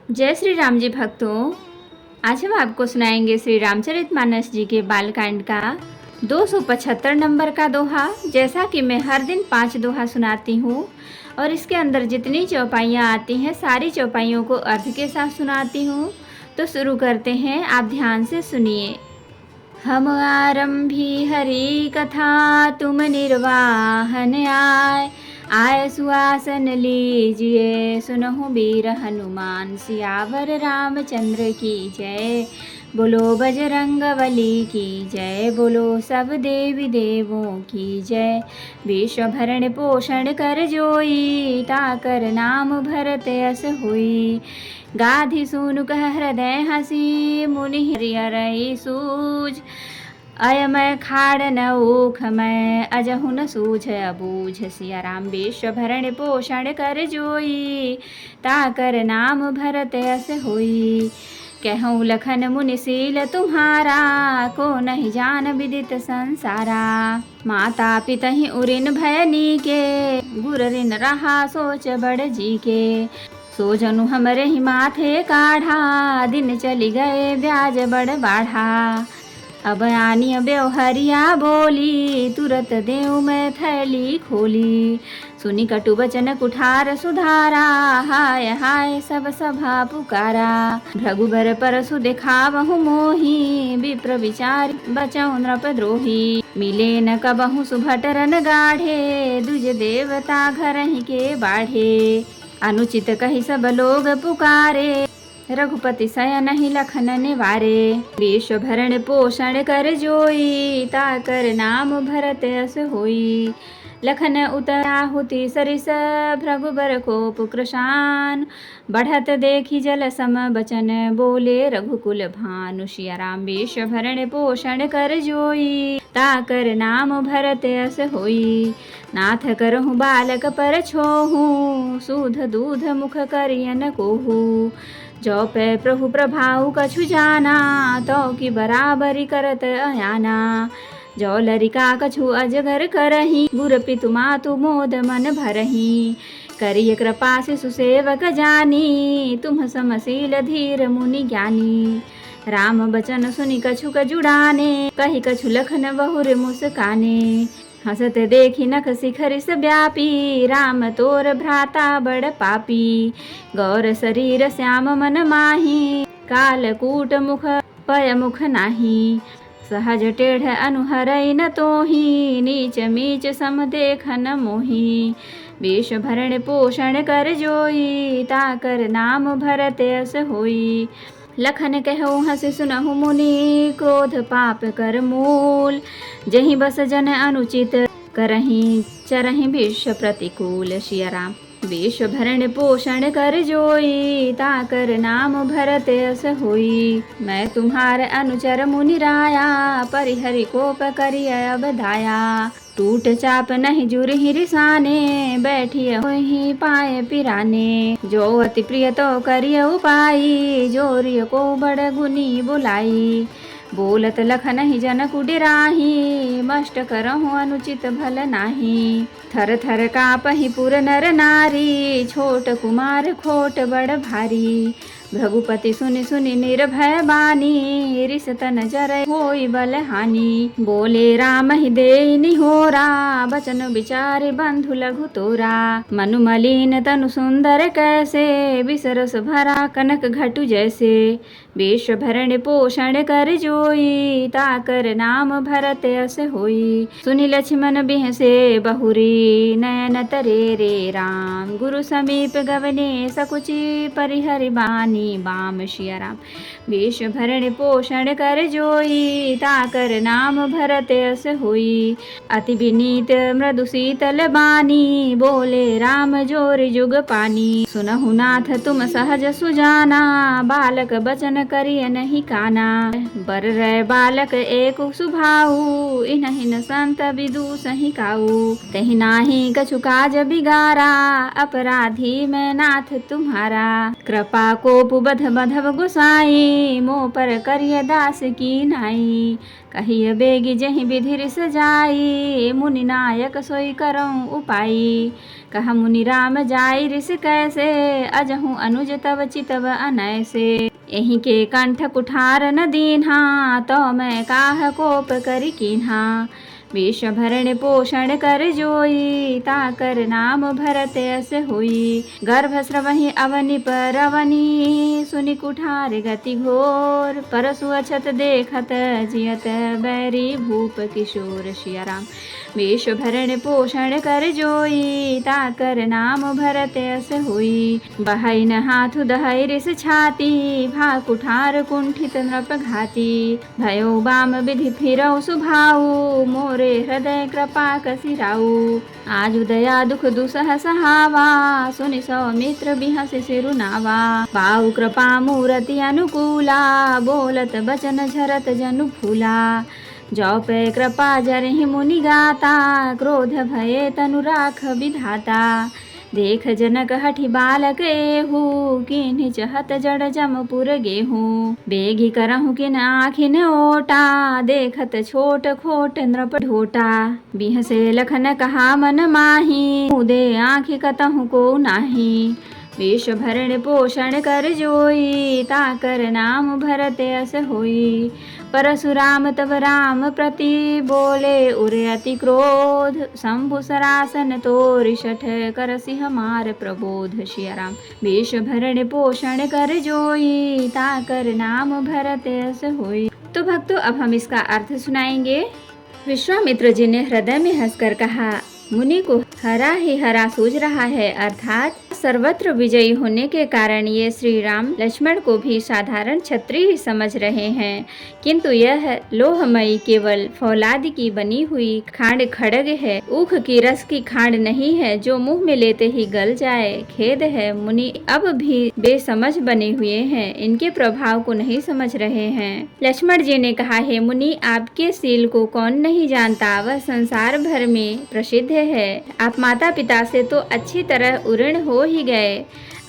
जय श्री राम जी भक्तों। आज हम आपको सुनाएंगे श्री रामचरितमानस जी के बालकांड का 275 नंबर का दोहा। जैसा कि मैं हर दिन 5 दोहा सुनाती हूँ और इसके अंदर जितनी चौपाइयाँ आती हैं सारी चौपाइयों को अर्थ के साथ सुनाती हूँ। तो शुरू करते हैं, आप ध्यान से सुनिए। हम आरंभी हरि कथा, तुम निर्वाहन आय सुआसन लीजिए, सुनहु वीर हनुमान सियावर रामचंद्र की जय। बोलो बजरंगबली की जय, बोलो सब देवी देवों की जय। विश्व भरण पोषण कर जोई, ताकर नाम भरत यस होई। गाधि सुनु कह हृदय हसी, मुनि हरिहरहि सूझ। अयमय खाड़ न ऊख मैं, अजहु न सूझ अबूझ। सिया राम विश्व भरण पोषण कर जोई, ताकर नाम भरत यस होई। कहूँ लखन मुनिशील तुम्हारा, को नहीं जान विदित संसारा। माता पितहि उरिन भयनी के, गुर ऋण रहा सोच बड़ जी के। सो जनु हमरे ही माथे काढ़ा, दिन चली गए ब्याज बड़ बाढ़ा। अब आनी ब्योहरिया बोली, तुरत देव मैं थैली खोली। सुनी कटु बचन कुठार सुधारा, हाय हाय सब सभा पुकारा। भृगुबर परसु दिखावहु मोही, विप्र विचार बचौ नृप द्रोही। मिले न कबहु सुभटरन गाढ़े, दुज देवता घर ही के बाढ़े। अनुचित कही सब लोग पुकारे, रघुपति शयन ही लखन निवारे। विश्व भरण पोषण कर जोई, ताकर नाम भरत यस होई। लखन उतराहुति सरिस, भृगुबर कोप कृशान। बढ़त देखी जल सम बचन, बोले रघुकुल भानु। सिया राम विश्व भरण पोषण कर जोई, ताकर नाम भरत यस होई। नाथ करहु बालक पर छोहू, सूध दूध मुख करियन कोहू। जो पे प्रभु प्रभाव कछु जाना, तो की बराबरी करत अयाना। जो लरिका कछु अजगर करही, गुर पितु मातु मोद मन भरही। करिय कृपा से सुसेवक जानी, तुम समशील धीर मुनि ज्ञानी। राम बचन सुनि कछु जुड़ाने, कही कछु लखन बहुर मुस्काने। हसत देखी नख शिखरिस व्यापी, राम तोर भ्राता बड़ पापी। गौर शरीर श्याम मन माही, कालकूट मुख पय मुख नाही। सहज टेढ़ अनुहरई न तोही, नीच मीच सम देखन मोही। विश्व भरण पोषण कर जोई, ताकर नाम भरत यस होई। लखन कहु हंस सुनहु मुनि, क्रोध पाप कर मूल। जहि बस जन अनुचित, करहि चरहि विश्व प्रतिकूल। सिया राम विश्व भरण पोषण कर जोई, ताकर नाम भरत यस होई। मैं तुम्हार अनुचर मुनि राया, परिहरि कोप करिय अब धाया। टूट चाप नहीं जुरहि रिसाने, बैठिय होहि पाए पिराने। जो अति प्रिय तो करिय उपाई, जोरिय को बड़ गुनी बुलाई। बोलत लखन ही जनक डिराही, मष्ट करहु अनुचित भल नाही। थर थर कापहि पुर नर नारी, छोट कुमार खोट बड़ भारी। भृगुपति सुनि सुनि निर्भय बानी, रिस तन जरय होई बल हानि। बोले राम ही देई निहोरा, बचन विचार बंधु लघु तोरा। मनु मलिन तनु सुंदर कैसे, बिसरस भरा कनक घटु जैसे। विश्व भरण पोषण कर जोई, ताकर नाम भरत यस होई। सुनि लक्ष्मण बिहसे बहुरी, नयन तरे रे राम। गुरु समीप गवने सकुचि, परिहरि बानी बाम। सिया राम विश्व भरण पोषण कर जोई, ताकर नाम भरत यस होई। अति विनीत मृदु शीतल बानी, बोले राम जोरि जुग पानी। सुनहु नाथ तुम सहज सुजाना, बालक बचन करिय नहीं काना। बर रै बालक एक सुभाऊ, इन्हि न संत विदु सही काऊ। तहि नाही कछु काज बिगारा, अपराधी मैं नाथ तुम्हारा। कृपा को कोप बध बधव गोसाई, मोह पर करिय दास की नाई। कहिय बेगी जहि विधि रिस जाई, मुनि नायक सोई करऊँ उपाई। कहा मुनि राम जाई रिस कैसे, अजहूँ अनुज तव चितव अनैसे। एहि के कंठ कुठार न दीन्हा, तो मैं काह कोप करि कीन्हा। विष भरण पोषण कर जोई, ताकर नाम भरत अस होई। गर्भ स्रवहि अवनि पर अवनि, सुनि कुठार गति घोर। परसु अछत देखत जियत बैरी, भूप किशोर सिया राम। विष भरण पोषण कर जोई, ताकर नाम भरत अस होई। बहै न हाथु दहै रिस छाती, भा कुठार कुंठित नृप घाती। भयो बाम विधि फिरौ सुभाऊ, मोरे हृदय कृपा कसिराऊ। आजु दया दुख दुसह सहावा, सुनि सौमित्र बिहस सिरुनावा। बाऊ कृपा मूरति अनुकूला, बोलत बचन झरत जनु फूला। जौ पे कृपा जरहि मुनि गाता, क्रोध भये तनु राख विधाता। देख जनक हठि बालक एहू, किन्हि चहत जड़ जमपुर गेहूँ। बेगी करहु किन आखिन ओटा, देखत छोट खोट नृप ढोटा। बिहसे लखन कहा मन माही, दे आँखि कतहु को नाही। विष भरण पोषण कर जोई, ताकर नाम भरत अस होई। परशुराम तब राम प्रति बोले, उरे अति क्रोध। शंभु सरासन तोरि शठ, करसि हमार प्रबोध। सिया राम। विष भरण पोषण कर जोई, ताकर नाम भरत अस होई। तो भक्तों, अब हम इसका अर्थ सुनाएंगे। विश्वामित्र जी ने हृदय में हंसकर कहा, मुनि को हरा ही हरा सूझ रहा है, अर्थात सर्वत्र विजयी होने के कारण ये श्री राम लक्ष्मण को भी साधारण क्षत्रिय ही समझ रहे हैं, किंतु यह लोहमयी केवल फौलाद की बनी हुई खांड खड़ग है, ऊख की रस की खांड नहीं है जो मुंह में लेते ही गल जाए। खेद है, मुनि अब भी बेसमझ बने हुए हैं, इनके प्रभाव को नहीं समझ रहे हैं। लक्ष्मण जी ने कहा, हे मुनि, आपके शील को कौन नहीं जानता, वह संसार भर में प्रसिद्ध है। आप माता पिता से तो अच्छी तरह उऋण हो ही गए,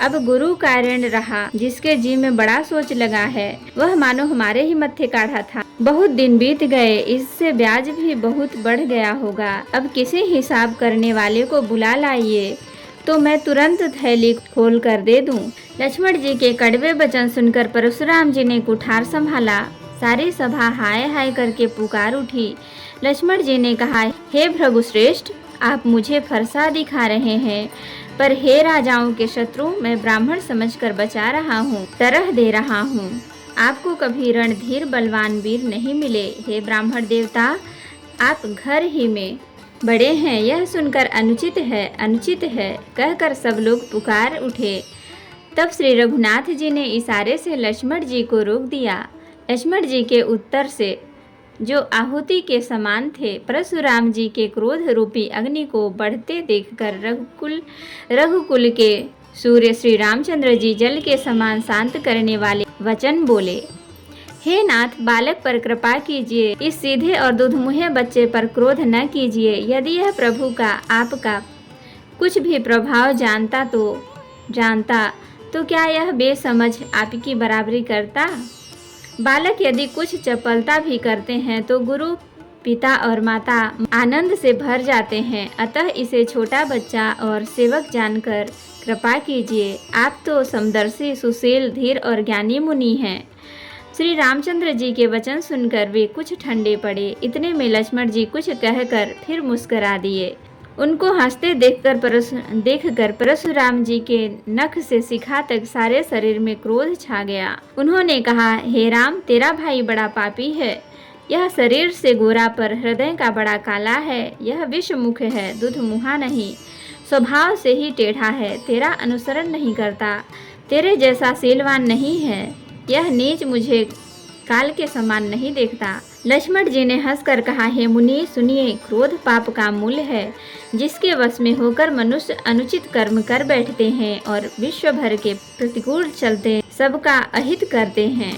अब गुरु का ऋण रहा, जिसके जी में बड़ा सोच लगा है, वह मानो हमारे ही मत्थे काढ़ा था। बहुत दिन बीत गए, इससे ब्याज भी बहुत बढ़ गया होगा। अब किसी हिसाब करने वाले को बुला लाइए, तो मैं तुरंत थैली खोल कर दे दूं। लक्ष्मण जी के कड़वे वचन सुनकर परशुराम जी ने कुठार संभाला। सारी सभा हाय हाय करके पुकार उठी। लक्ष्मण जी ने कहा, हे भृगु श्रेष्ठ, आप मुझे फरसा दिखा रहे हैं, पर हे राजाओं के शत्रु, मैं ब्राह्मण समझकर बचा रहा हूँ, तरह दे रहा हूँ। आपको कभी रणधीर बलवान वीर नहीं मिले। हे ब्राह्मण देवता, आप घर ही में बड़े हैं, यह सुनकर अनुचित है, अनुचित है कहकर सब लोग पुकार उठे। तब श्री रघुनाथ जी ने इशारे से लक्ष्मण जी को रोक दिया। लक्ष्मण जी के उत्तर से, जो आहुति के समान थे, परशुराम जी के क्रोध रूपी अग्नि को बढ़ते देखकर रघुकुल के सूर्य श्री रामचंद्र जी जल के समान शांत करने वाले वचन बोले। हे नाथ, बालक पर कृपा कीजिए, इस सीधे और दुधमुहे बच्चे पर क्रोध न कीजिए। यदि यह प्रभु का आपका कुछ भी प्रभाव जानता तो क्या यह बेसमझ आपकी बराबरी करता? बालक यदि कुछ चपलता भी करते हैं तो गुरु, पिता और माता आनंद से भर जाते हैं, अतः इसे छोटा बच्चा और सेवक जानकर कृपा कीजिए। आप तो समदर्शी, सुशील, धीर और ज्ञानी मुनि हैं। श्री रामचंद्र जी के वचन सुनकर वे कुछ ठंडे पड़े। इतने में लक्ष्मण जी कुछ कहकर फिर मुस्करा दिए। उनको हंसते देखकर परशुराम जी के नख से शिखा तक सारे शरीर में क्रोध छा गया। उन्होंने कहा, हे राम, तेरा भाई बड़ा पापी है। यह शरीर से गोरा पर हृदय का बड़ा काला है। यह विषमुख है, दूध मुहा नहीं, स्वभाव से ही टेढ़ा है, तेरा अनुसरण नहीं करता, तेरे जैसा शीलवान नहीं है। यह नीच मुझे काल के समान नहीं देखता। लक्ष्मण जी ने हंसकर कहा, हे मुनि सुनिए, क्रोध पाप का मूल है, जिसके वश में होकर मनुष्य अनुचित कर्म कर बैठते हैं और विश्व भर के प्रतिकूल चलते सबका अहित करते हैं।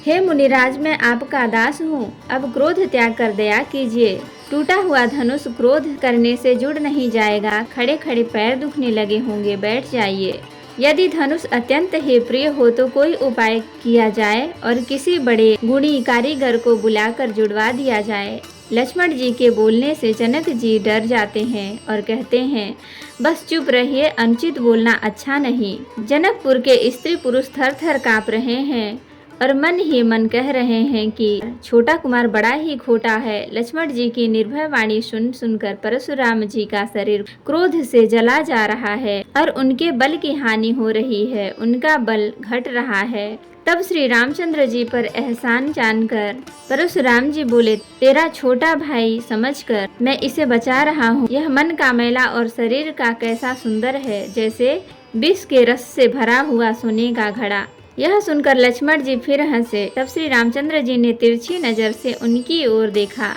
हे मुनिराज, मैं आपका दास हूँ, अब क्रोध त्याग कर दया कीजिए। टूटा हुआ धनुष क्रोध करने से जुड़ नहीं जाएगा। खड़े खड़े पैर दुखने लगे होंगे, बैठ जाइए। यदि धनुष अत्यंत ही प्रिय हो तो कोई उपाय किया जाए और किसी बड़े गुणी कारीगर को बुलाकर जुड़वा दिया जाए। लक्ष्मण जी के बोलने से जनक जी डर जाते हैं और कहते हैं, बस चुप रहिए, अनुचित बोलना अच्छा नहीं। जनकपुर के स्त्री पुरुष थर थर काँप रहे हैं और मन ही मन कह रहे हैं कि छोटा कुमार बड़ा ही खोटा है। लक्ष्मण जी की निर्भय वाणी सुन सुनकर परशुराम जी का शरीर क्रोध से जला जा रहा है और उनके बल की हानि हो रही है, उनका बल घट रहा है। तब श्री रामचंद्र जी पर एहसान जानकर परशुराम जी बोले, तेरा छोटा भाई समझकर मैं इसे बचा रहा हूँ। यह मन का मैला और शरीर का कैसा सुंदर है, जैसे विष के रस से भरा हुआ सोने का घड़ा। यह सुनकर लक्ष्मण जी फिर हंसे। तब श्री रामचंद्र जी ने तिरछी नजर से उनकी ओर देखा,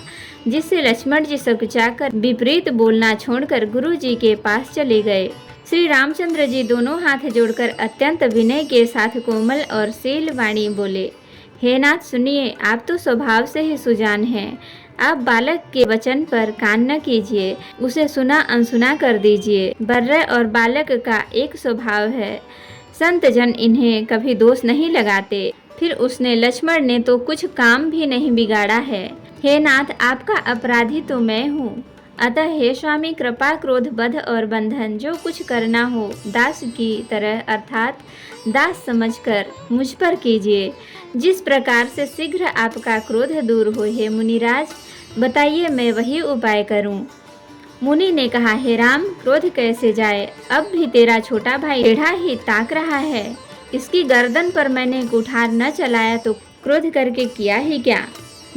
जिससे लक्ष्मण जी सकुचाकर विपरीत बोलना छोड़कर गुरु जी के पास चले गए। श्री रामचंद्र जी दोनों हाथ जोड़कर अत्यंत विनय के साथ कोमल और शील वाणी बोले, हे नाथ सुनिए, आप तो स्वभाव से ही सुजान हैं। आप बालक के वचन पर कान न कीजिए, उसे सुना अनसुना कर दीजिए। बर्र और बालक का एक स्वभाव है, संत जन इन्हें कभी दोष नहीं लगाते। फिर उसने लक्ष्मण ने तो कुछ काम भी नहीं बिगाड़ा है। हे नाथ, आपका अपराधी तो मैं हूँ, अतः हे स्वामी, कृपा क्रोध बध और बंधन जो कुछ करना हो दास की तरह अर्थात दास समझकर मुझ पर कीजिए। जिस प्रकार से शीघ्र आपका क्रोध दूर हो, हे मुनिराज, बताइए मैं वही उपाय करूं। मुनि ने कहा, हे राम, क्रोध कैसे जाए, अब भी तेरा छोटा भाई टेढ़ा ही ताक रहा है। इसकी गर्दन पर मैंने कुठार न चलाया तो क्रोध करके किया ही क्या।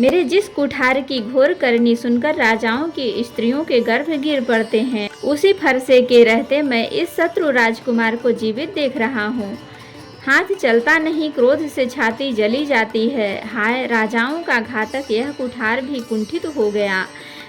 मेरे जिस कुठार की घोर करनी सुनकर राजाओं की स्त्रियों के गर्भ गिर पड़ते हैं, उसी फरसे के रहते मैं इस शत्रु राजकुमार को जीवित देख रहा हूँ। हाथ चलता नहीं, क्रोध से छाती जली जाती है। हाय, राजाओं का घातक यह कुठार भी कुंठित हो गया,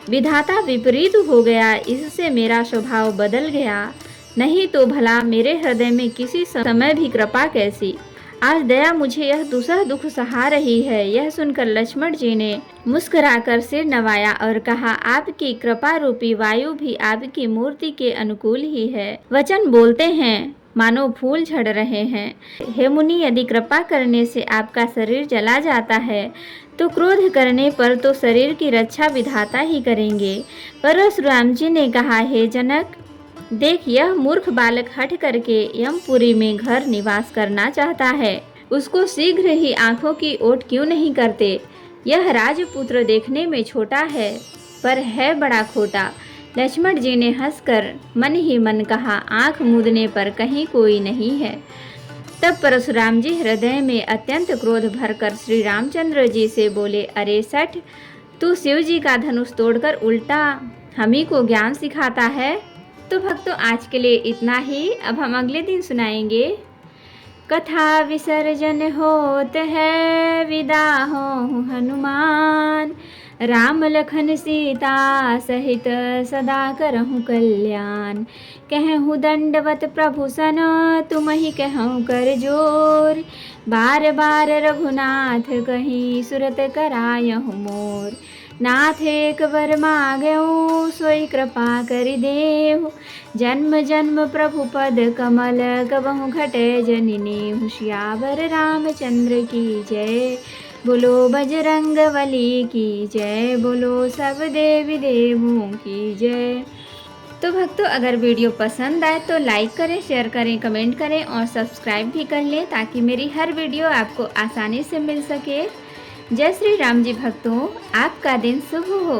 विधाता विपरीत हो गया, इससे मेरा स्वभाव बदल गया। नहीं तो भला मेरे हृदय में किसी समय भी कृपा कैसी। आज दया मुझे यह दूसरा दुख सहा रही है। यह सुनकर लक्ष्मण जी ने मुस्कुराकर सिर नवाया और कहा, आपकी कृपा रूपी वायु भी आपकी मूर्ति के अनुकूल ही है। वचन बोलते हैं मानो फूल झड़ रहे हैं। हे मुनि, यदि कृपा करने से आपका शरीर जला जाता है तो क्रोध करने पर तो शरीर की रक्षा विधाता ही करेंगे। परशुराम जी ने कहा, हे जनक, देख, यह मूर्ख बालक हट करके यमपुरी में घर निवास करना चाहता है। उसको शीघ्र ही आंखों की ओट क्यों नहीं करते। यह राजपुत्र देखने में छोटा है पर है बड़ा खोटा। लक्ष्मण जी ने हंसकर मन ही मन कहा, आंख मूंदने पर कहीं कोई नहीं है। तब परशुराम जी हृदय में अत्यंत क्रोध भरकर श्री रामचंद्र जी से बोले, अरे सठ, तू शिव जी का धनुष तोड़कर उल्टा हमी को ज्ञान सिखाता है। तो भक्तों, आज के लिए इतना ही। अब हम अगले दिन सुनाएंगे। कथा विसर्जन होत है, विदा हो हनुमान। राम लखन सीता सहित सदा करहु कल्याण। कहूँ दंडवत प्रभु सन, तुम ही कहूँ कर जोर। बार बार रघुनाथ कहीं, सुरत करायहु मोर। नाथ एक बर मांगऊ, सोई कृपा करि देहु। जन्म जन्म प्रभु पद कमल, कबहु घटे जननी। सियावर रामचंद्र की जय, बोलो बजरंग बली की जय, बोलो सब देवी देवों की जय। तो भक्तों, अगर वीडियो पसंद आए तो लाइक करें, शेयर करें, कमेंट करें और सब्सक्राइब भी कर लें, ताकि मेरी हर वीडियो आपको आसानी से मिल सके। जय श्री राम जी। भक्तों, आपका दिन शुभ हो।